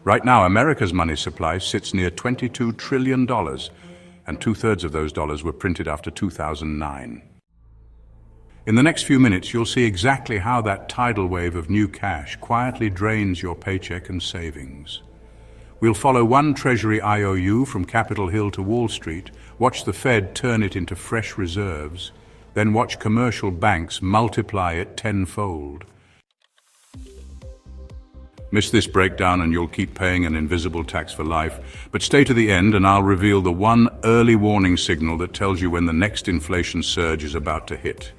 Right now, America's money supply sits near $22 trillion, and two-thirds of those dollars were printed after 2009. In the next few minutes, you'll see exactly how that tidal wave of new cash quietly drains your paycheck and savings. We'll follow one Treasury IOU from Capitol Hill to Wall Street, watch the Fed turn it into fresh reserves, then watch commercial banks multiply it tenfold. Miss this breakdown and you'll keep paying an invisible tax for life, but stay to the end and I'll reveal the one early warning signal that tells you when the next inflation surge is about to hit.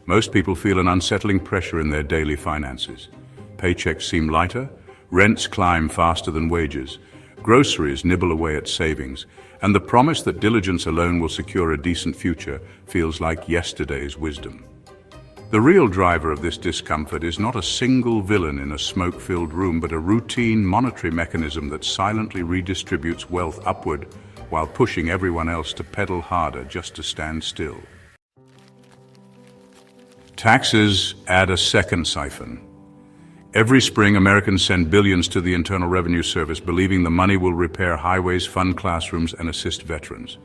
Most people feel an unsettling pressure in their daily finances. Paychecks seem lighter, rents climb faster than wages, groceries nibble away at savings, and the promise that diligence alone will secure a decent future feels like yesterday's wisdom. The real driver of this discomfort is not a single villain in a smoke-filled room, but a routine monetary mechanism that silently redistributes wealth upward while pushing everyone else to pedal harder just to stand still. Taxes add a second siphon. Every spring, Americans send billions to the Internal Revenue Service, believing the money will repair highways, fund classrooms, and assist veterans.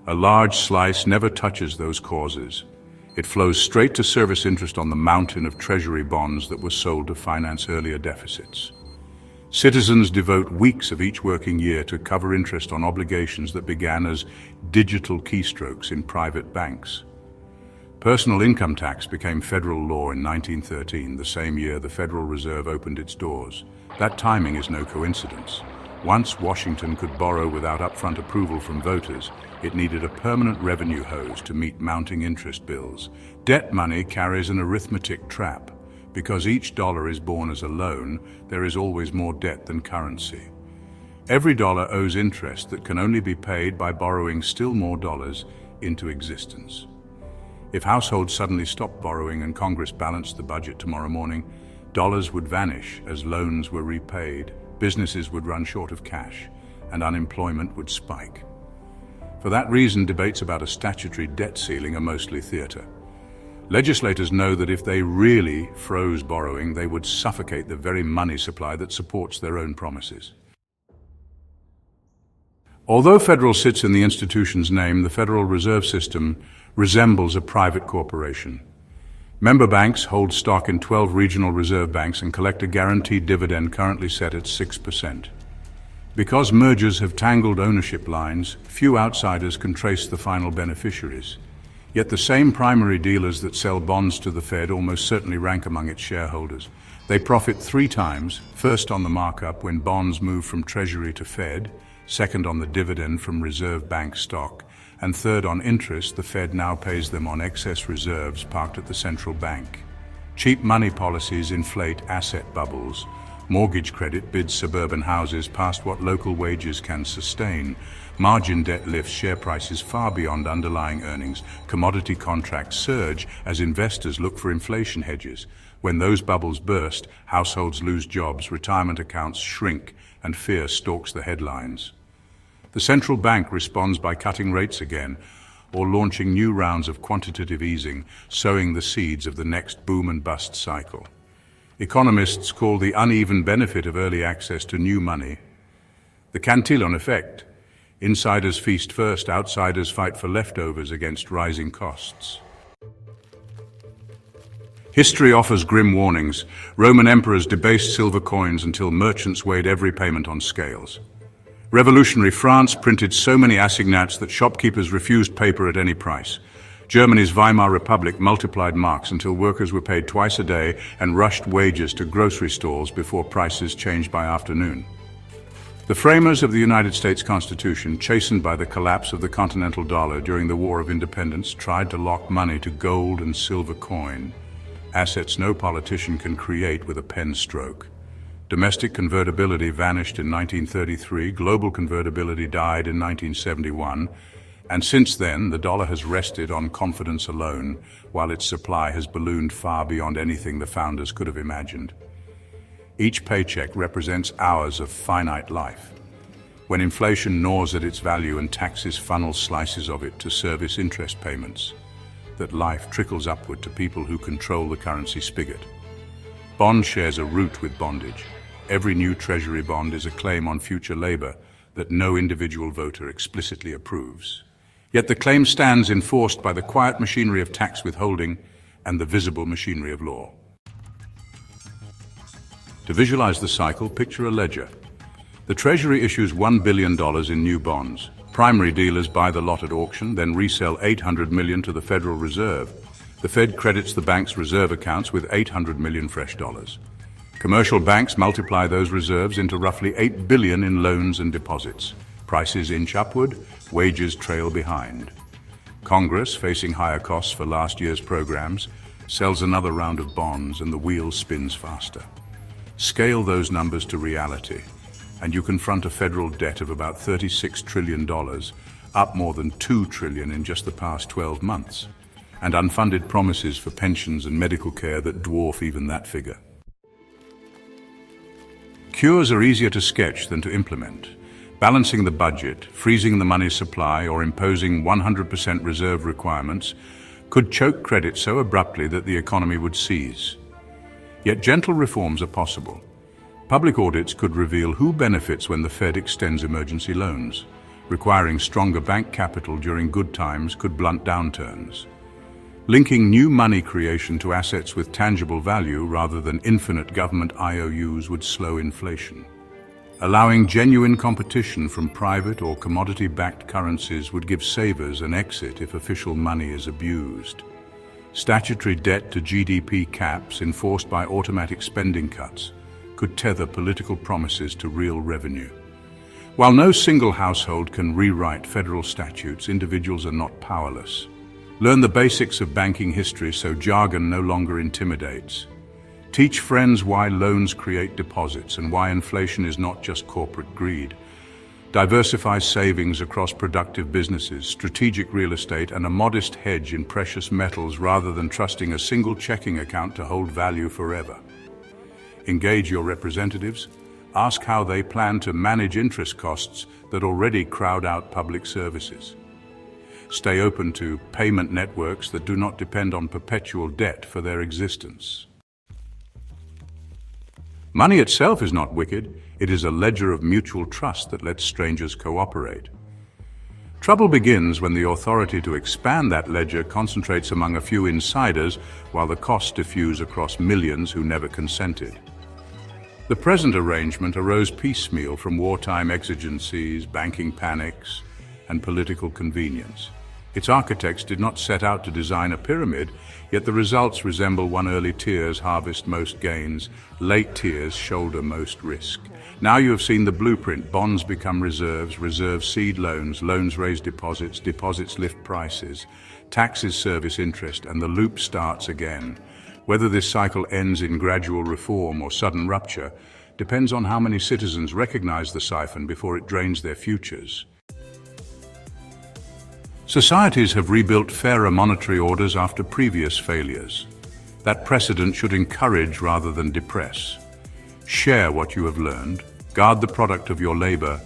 A large slice never touches those causes. It flows straight to service interest on the mountain of Treasury bonds that were sold to finance earlier deficits. Citizens devote weeks of each working year to cover interest on obligations that began as digital keystrokes in private banks. Personal income tax became federal law in 1913, the same year the Federal Reserve opened its doors. That timing is no coincidence. Once Washington could borrow without upfront approval from voters, it needed a permanent revenue hose to meet mounting interest bills. Debt money carries an arithmetic trap. Because each dollar is born as a loan, there is always more debt than currency. Every dollar owes interest that can only be paid by borrowing still more dollars into existence. If households suddenly stopped borrowing and Congress balanced the budget tomorrow morning, dollars would vanish as loans were repaid, businesses would run short of cash, and unemployment would spike. For that reason, debates about a statutory debt ceiling are mostly theater. Legislators know that if they really froze borrowing, they would suffocate the very money supply that supports their own promises. Although federal sits in the institution's name, the Federal Reserve System resembles a private corporation. Member banks hold stock in 12 regional reserve banks and collect a guaranteed dividend currently set at 6%. Because mergers have tangled ownership lines, few outsiders can trace the final beneficiaries. Yet the same primary dealers that sell bonds to the Fed almost certainly rank among its shareholders. They profit 3 times, first on the markup when bonds move from Treasury to Fed, second on the dividend from reserve bank stock, and third on interest the Fed now pays them on excess reserves parked at the central bank. Cheap money policies inflate asset bubbles. Mortgage credit bids suburban houses past what local wages can sustain. Margin debt lifts share prices far beyond underlying earnings. Commodity contracts surge as investors look for inflation hedges. When those bubbles burst, households lose jobs, retirement accounts shrink, and fear stalks the headlines. The central bank responds by cutting rates again, or launching new rounds of quantitative easing, sowing the seeds of the next boom and bust cycle. Economists call the uneven benefit of early access to new money the Cantillon effect. Insiders feast first, outsiders fight for leftovers against rising costs. History offers grim warnings. Roman emperors debased silver coins until merchants weighed every payment on scales. Revolutionary France printed so many assignats that shopkeepers refused paper at any price. Germany's Weimar Republic multiplied marks until workers were paid twice a day and rushed wages to grocery stalls before prices changed by afternoon. The framers of the United States Constitution, chastened by the collapse of the continental dollar during the War of Independence, tried to lock money to gold and silver coin, assets no politician can create with a pen stroke. Domestic convertibility vanished in 1933, global convertibility died in 1971, and since then the dollar has rested on confidence alone, while its supply has ballooned far beyond anything the founders could have imagined. Each paycheck represents hours of finite life. When inflation gnaws at its value and taxes funnel slices of it to service interest payments, that life trickles upward to people who control the currency spigot. Bond shares a root with bondage. Every new Treasury bond is a claim on future labor that no individual voter explicitly approves. Yet the claim stands enforced by the quiet machinery of tax withholding and the visible machinery of law. To visualize the cycle, picture a ledger. The Treasury issues $1 billion in new bonds. Primary dealers buy the lot at auction, then resell $800 million to the Federal Reserve. The Fed credits the bank's reserve accounts with $800 million fresh dollars. Commercial banks multiply those reserves into roughly $8 billion in loans and deposits. Prices inch upward, wages trail behind. Congress, facing higher costs for last year's programs, sells another round of bonds and the wheel spins faster. Scale those numbers to reality, and you confront a federal debt of about $36 trillion, up more than $2 trillion in just the past 12 months, and unfunded promises for pensions and medical care that dwarf even that figure. Cures are easier to sketch than to implement. Balancing the budget, freezing the money supply, or imposing 100% reserve requirements could choke credit so abruptly that the economy would seize. Yet gentle reforms are possible. Public audits could reveal who benefits when the Fed extends emergency loans. Requiring stronger bank capital during good times could blunt downturns. Linking new money creation to assets with tangible value rather than infinite government IOUs would slow inflation. Allowing genuine competition from private or commodity-backed currencies would give savers an exit if official money is abused. Statutory debt to GDP caps enforced by automatic spending cuts could tether political promises to real revenue. While no single household can rewrite federal statutes, individuals are not powerless. Learn the basics of banking history so jargon no longer intimidates. Teach friends why loans create deposits and why inflation is not just corporate greed. Diversify savings across productive businesses, strategic real estate, and a modest hedge in precious metals rather than trusting a single checking account to hold value forever. Engage your representatives. Ask how they plan to manage interest costs that already crowd out public services. Stay open to payment networks that do not depend on perpetual debt for their existence. Money itself is not wicked. It is a ledger of mutual trust that lets strangers cooperate. Trouble begins when the authority to expand that ledger concentrates among a few insiders while the costs diffuse across millions who never consented. The present arrangement arose piecemeal from wartime exigencies, banking panics, and political convenience. Its architects did not set out to design a pyramid, yet the results resemble one: early tiers harvest most gains, late tiers shoulder most risk. Now you have seen the blueprint. Bonds become reserves, reserves seed loans, loans raise deposits, deposits lift prices, taxes service interest, and the loop starts again. Whether this cycle ends in gradual reform or sudden rupture depends on how many citizens recognize the siphon before it drains their futures. Societies have rebuilt fairer monetary orders after previous failures. That precedent should encourage rather than depress. Share what you have learned, guard the product of your labor,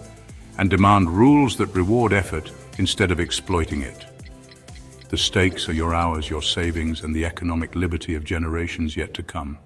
and demand rules that reward effort instead of exploiting it. The stakes are your hours, your savings, and the economic liberty of generations yet to come.